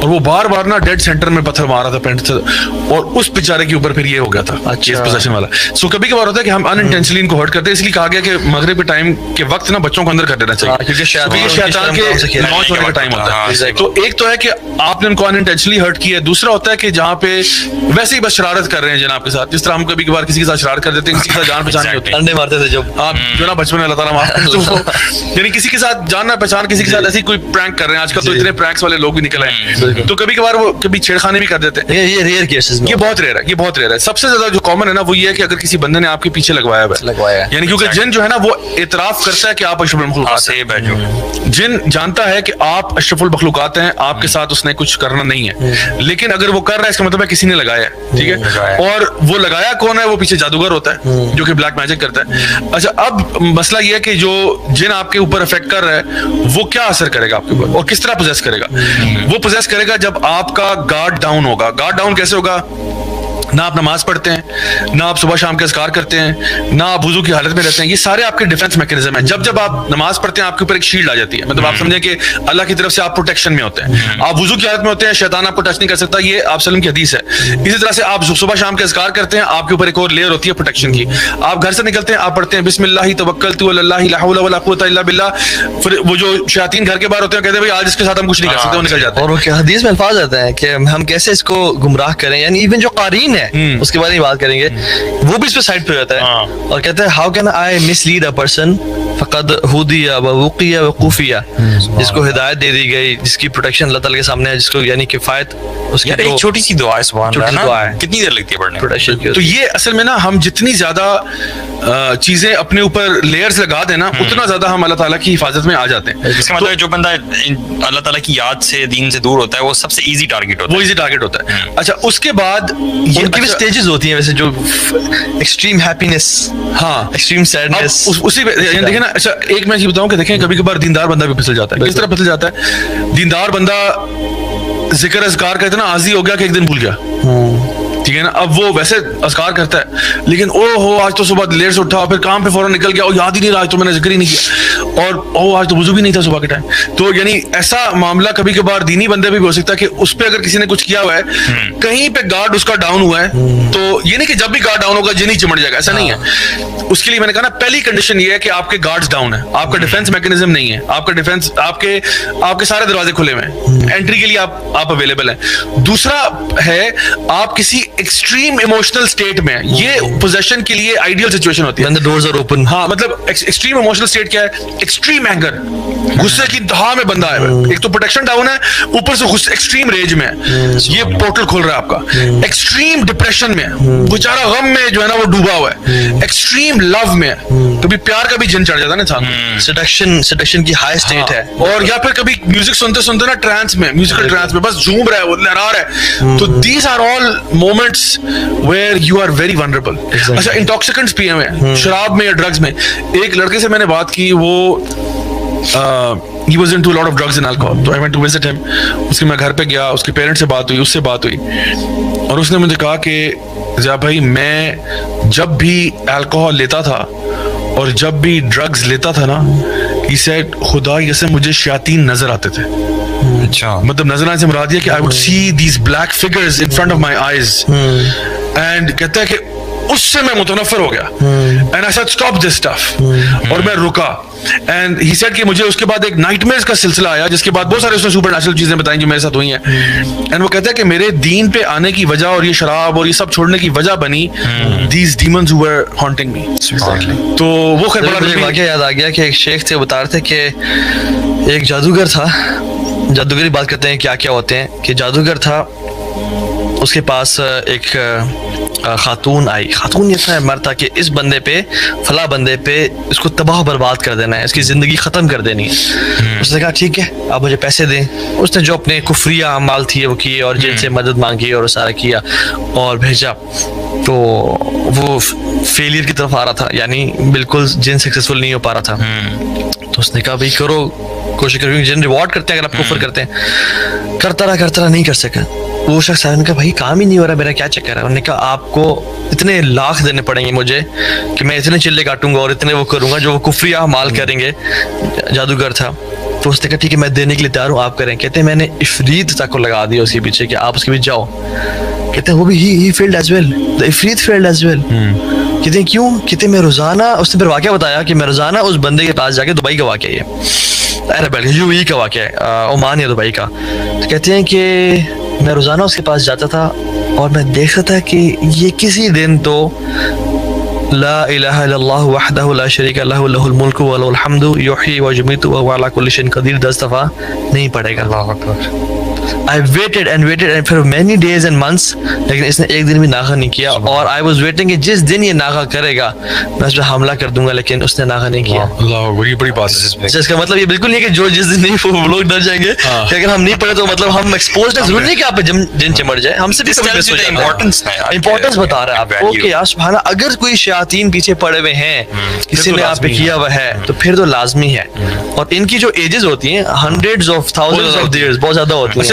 اور وہ بار بار نا ڈیڈ سینٹر میں پتھر مار رہا تھا پینٹ سے, اور اس بیچارے کے اوپر پھر یہ ہو گیا تھا کیس پوزیشن والا. سو کبھی کبھار ہوتا ہے کہ ہم ان انٹینشنلی ان کو ہرٹ کرتے ہیں, اس لیے کہا گیا کہ مغرب کے ٹائم کے وقت نا بچوں کو اندر کر دینا چاہیے, کیونکہ شیطان کے لانچ ہونے کا ٹائم ہوتا ہے. تو ایک تو ہے کہ آپ نے ان کو ان انٹینشنلی ہرٹ کیا ہے, دوسرا ہوتا ہے کہ جہاں پہ ویسے ہی بس شرارت کر رہے ہیں جناب کے ساتھ, جس طرح ہم کبھی کبھار کسی کے ساتھ شرارت کر دیتے ہیں, کسی کے ساتھ جان پہچان نہیں ہوتی, انڈے مارتے تھے جب آپ جو نا بچپن میں, اللہ تعالیٰ معاف کرے, یعنی کسی کے ساتھ جان نہ پہچان, کسی کے ساتھ ایسی کوئی پرینک کر رہے ہیں. آج کل تو اتنے پرینکس والے لوگ بھی نکل آئے, تو کبھی کبھار وہ کبھی چھیڑخانی بھی کر دیتے ہیں. یہ ریئر کیسز, یہ بہت ریئر ہے, یہ بہت ریئر ہے. سب سے زیادہ جو کامن ہے نا وہ یہ ہے کہ اگر کسی بندے نے آپ کے پیچھے لگوایا ہے, یعنی کیونکہ جن جو ہے نا وہ اعتراف کرتا ہے کہ آپ اشرف المخلوقات ہیں, جن جانتا ہے کہ آپ اشرف المخلوقات ہیں, آپ کے ساتھ اس نے کچھ کرنا نہیں ہے, لیکن اگر وہ کر رہا ہے اس کا مطلب ہے کسی نے لگایا ہے, ٹھیک ہے, اور وہ لگایا کون ہے, وہ پیچھے جادوگر ہوتا ہے جو کہ بلیک میجک کرتا ہے. اچھا اب مسئلہ یہ ہے کہ جو جن آپ کے اوپر افیکٹ کر رہا ہے وہ کیا اثر کرے گا آپ کے اوپر, اور کس طرح پوزیس کرے گا. وہ پوزیس کرے گا جب آپ کا گارڈ ڈاؤن ہوگا. گارڈ ڈاؤن کیسے ہوگا, نہ آپ نماز پڑھتے ہیں, نہ آپ صبح شام کے اذکار کرتے ہیں, نہ آپ وضو کی حالت میں رہتے ہیں. یہ سارے آپ کے ڈیفینس میکینزم ہیں. جب جب آپ نماز پڑھتے ہیں آپ کے اوپر ایک شیلڈ آ جاتی ہے, مطلب آپ سمجھیں کہ اللہ کی طرف سے آپ پروٹیکشن میں ہوتے ہیں. آپ وضو کی حالت میں ہوتے ہیں, شیطان آپ کو ٹچ نہیں کر سکتا, یہ آپ وسلم کی حدیث ہے. اسی طرح سے آپ صبح شام کے اذکار کرتے ہیں, آپ کے اوپر ایک اور لیئر ہوتی ہے پروٹیکشن کی. آپ گھر سے نکلتے ہیں, آپ پڑھتے ہیں بسم اللہ توکلت علی اللہ لا حول ولا قوۃ الا باللہ. پھر وہ جو شیاطین گھر کے باہر ہوتے ہیں کہتے ہیں بھائی آج اس کے ساتھ ہم کچھ نہیں کر سکتے, وہ نکل جاتے ہیں. اور وہ حدیث میں الفاظ آتے ہیں کہ ہم کیسے اس کو گمراہ کریں, یعنی ایون جو قارئین ہے اس کے بارے میں بات کریں گے, وہ بھی اس پہ سائڈ پہ رہتا ہے اور کہتا ہے how can I miss lead a person فقد ہدی ووقی وقوفیہ, جس کو ہدایت دے دی گئی, جس کی پروٹیکشن اللہ تعالیٰ کے سامنے ہے, جس کو یعنی کفایت اس کی. ایک چھوٹی سی دعا ہے, سبحان اللہ, کتنی دیر لگتی ہے پڑھنے. تو یہ اصل میں نا ہم جتنی زیادہ چیزیں اپنے اوپر لیئرز لگا دیں نا, اتنا زیادہ ہم اللہ تعالیٰ کی حفاظت میں آ جاتے ہیں. اس کا مطلب جو بندہ اللہ تعالیٰ کی یاد سے, دین سے دور ہوتا ہے, وہ سب سے ایزی ٹارگیٹ ہوتا ہے, وہ ایزی ٹارگیٹ ہوتا ہے. اچھا اس کے بعد ان کی بھی سٹیجز ہوتی ہیں ویسے, جو ایکسٹریم ہیپینس, ہاں ایکسٹریم سیڈنس, اسی پہ دیکھیں نا. اچھا ایک میں یہ بتاؤں کہ دیکھیں کبھی کبھار دیندار بندہ بھی پھسل جاتا ہے. کس طرح پھسل جاتا ہے, دیندار بندہ ذکر اذکار کا اتنا عاجزی ہو گیا کہ ایک دن بھول گیا, ٹھیک ہے نا. اب وہ ویسے اذکار کرتا ہے لیکن او ہو آج تو صبح لیٹ سے اٹھا, پھر کام پہ فوراً نکل گیا, یاد ہی نہیں رہا آج تو میں نے ذکر ہی نہیں کیا, اور او آج تو وضو بھی نہیں تھا صبح کے ٹائم. تو یعنی ایسا معاملہ کبھی کبھار دینی بندے بھی ہو سکتا ہے کہ اس پہ اگر کسی نے کچھ کیا ہوا ہے, کہیں پہ گارڈ اس کا ڈاؤن ہوا ہے, تو یہ نہیں کہ جب بھی گارڈ ڈاؤن ہوگا جن ہی چمٹ جائے گا, ایسا نہیں ہے. اس کے لیے میں نے کہا نا پہلی کنڈیشن یہ ہے کہ آپ کے گارڈز ڈاؤن ہے, آپ کا ڈیفینس میکینزم نہیں ہے, آپ کا ڈیفینس آپ کے سارے دروازے کھلے ہوئے ہیں, انٹری کے لیے آپ اویلیبل ہیں. دوسرا ہے آپ کسی ایکسٹریم ایموشنل اسٹیٹ میں, یہ پوزیشن کے لیے آئیڈیل سچویشن ہوتی ہے. when the doors are open. ہاں مطلب ایکسٹریم ایموشنل اسٹیٹ کیا ہے, ایکسٹریم اینگر, غصے کی انتہا میں بندہ ہے, ایک تو پروٹیکشن ڈاؤن ہے, اوپر سے غصے ایکسٹریم ریج میں ہے, یہ پورٹل کھل رہا ہے آپ کا. ایکسٹریم ڈپریشن میں, بیچارہ غم میں جو ہے نا وہ ڈوبا ہوا ہے. ایکسٹریم لو میں, کبھی پیار کا بھی جن چڑھ جاتا ہے نا انسان, سیڈکشن کی ہائی اسٹیٹ ہے. اور یا پھر کبھی میوزک سنتے سنتے نا ٹرانس میں, میوزیکل ٹرانس میں بس جھوم رہا ہے, وہ لہرا رہا ہے. تو these are all moments where you are very vulnerable. اچھا انٹاکسیکنٹس پیے ہوئے ہیں, شراب میں یا ڈرگز میں. ایک لڑکے سے میں نے بات کی, وہ he was into a lot of drugs and alcohol, so I went to visit him. اس کے میں گھر پہ گیا, اس کے پیرنٹس سے بات ہوئی, اس سے بات ہوئی, اور اس نے مجھے کہا کہ ضیاء بھائی میں جب بھی الکوہول لیتا تھا اور جب بھی ڈرگز لیتا تھا نا, he said خدا یہ سے مجھے شیاطین نظر آتے تھے. اچھا مطلب نظر آنے سے مراد یہ کہ I would see these black figures in front of my eyes, and کہتا ہے کہ اس سے میں متنفر ہو گیا, and I said stop this stuff, اور میں رکا. And he said کہ مجھے اس کے بعد ایک نائٹ میئرز کا سلسلہ آیا, جس کے بعد بہت سارے اس نے سپر نیچرل چیزیں بتائیں جو میرے ساتھ ہوئی ہیں. اینڈ وہ کہتا ہے کہ میرے دین پہ آنے کی وجہ اور یہ شراب اور یہ سب چھوڑنے کی وجہ بنی these demons who were haunting me. تو وہ خیر بڑا واقعہ یاد آ گیا کہ ایک شیخ تھے, بتا رہے تھے کہ ایک جادوگر تھا. جادوگری بات کرتے ہیں کیا کیا ہوتے ہیں, کہ جادوگر تھا, اس کے پاس ایک خاتون آئی. خاتون یہ تھا مرد تھا کہ اس بندے پہ, فلاں بندے پہ اس کو تباہ و برباد کر دینا ہے, اس کی زندگی ختم کر دینی ہے. اس نے کہا ٹھیک ہے آپ مجھے پیسے دیں. اس نے جو اپنے کفریہ اعمال تھے وہ کیے, اور جن سے مدد مانگی اور سارا کیا اور بھیجا. تو وہ فیلئر کی طرف آ رہا تھا, یعنی بالکل جن سکسیسفل نہیں ہو پا رہا تھا. تو اس نے کہا بھائی کرو کوشش کرو, جن ریوارڈ کرتے ہیں اگر آپ کفر کرتے ہیں. کرتا رہا نہیں کر سکا. وہ شخص نے کہا بھائی کام ہی نہیں ہو رہا, میرا کیا چکر ہے. انہوں نے کہا آپ کو اتنے لاکھ دینے پڑیں گے مجھے کہ میں اتنے چلے کاٹوں گا اور اتنے وہ کروں گا جو وہ کفری اعمال کریں گے. جادوگر تھا. تو اس نے کہا ٹھیک ہے میں دینے کے لیے تیار ہوں, آپ کریں. کہتے ہیں میں نے عفریت تک کو لگا دیا اس کے پیچھے کہ آپ اس کے پیچھے جاؤ. کہتے ہیں وہ بھی ہی فیلڈ ایز ویل, the عفریت فیلڈ ایز ویل. کہتے ہیں کیوں؟ کہتے ہیں میں روزانہ, اس نے پھر واقعہ بتایا کہ میں روزانہ اس بندے کے پاس جا کے, دبئی کا واقعہ یہ عرب UAE کا واقعہ ہے, عمان یا دبئی کا. تو کہتے ہیں کہ میں روزانہ اس کے پاس جاتا تھا اور میں دیکھتا تھا کہ یہ کسی دن تو لا الہ الا اللہ وحدہ لا شریک لہ لہ الملک وله الحمد یحیی ویمیت وهو علی کل شیء قدیر 10 دفعہ نہیں پڑھے گا. اللہ اکبر. I waited and for many days and months, لیکن اس نے ایک دن بھی ناغہ نہیں کیا. اور I was waiting کہ جس دن یہ ناغہ کرے گا میں اس پہ حملہ کر دوں گا, لیکن اس نے ناغہ نہیں کیا. اللہ بڑی بڑی بات ہے. اس کا مطلب یہ بالکل نہیں ہے کہ جو جس دن نہیں وہ لوگ ڈر جائیں گے کہ اگر ہم نہیں پڑھے تو مطلب ہم ایکسپوزڈ ہیں. ضروری نہیں کہ آپ پہ جن چمڑ جائے, ہم سے بھی امپورٹنس بتا رہا ہے آپ کو کہ یا سبحان اللہ, اگر کوئی شیاطین پیچھے پڑے ہوئے ہیں کسی نے آپ پہ کیا ہوا ہے تو پھر تو لازمی ہے. اور ان کی جو ایجز ہوتی ہیں hundreds of thousands of years, بہت زیادہ ہوتی ہیں.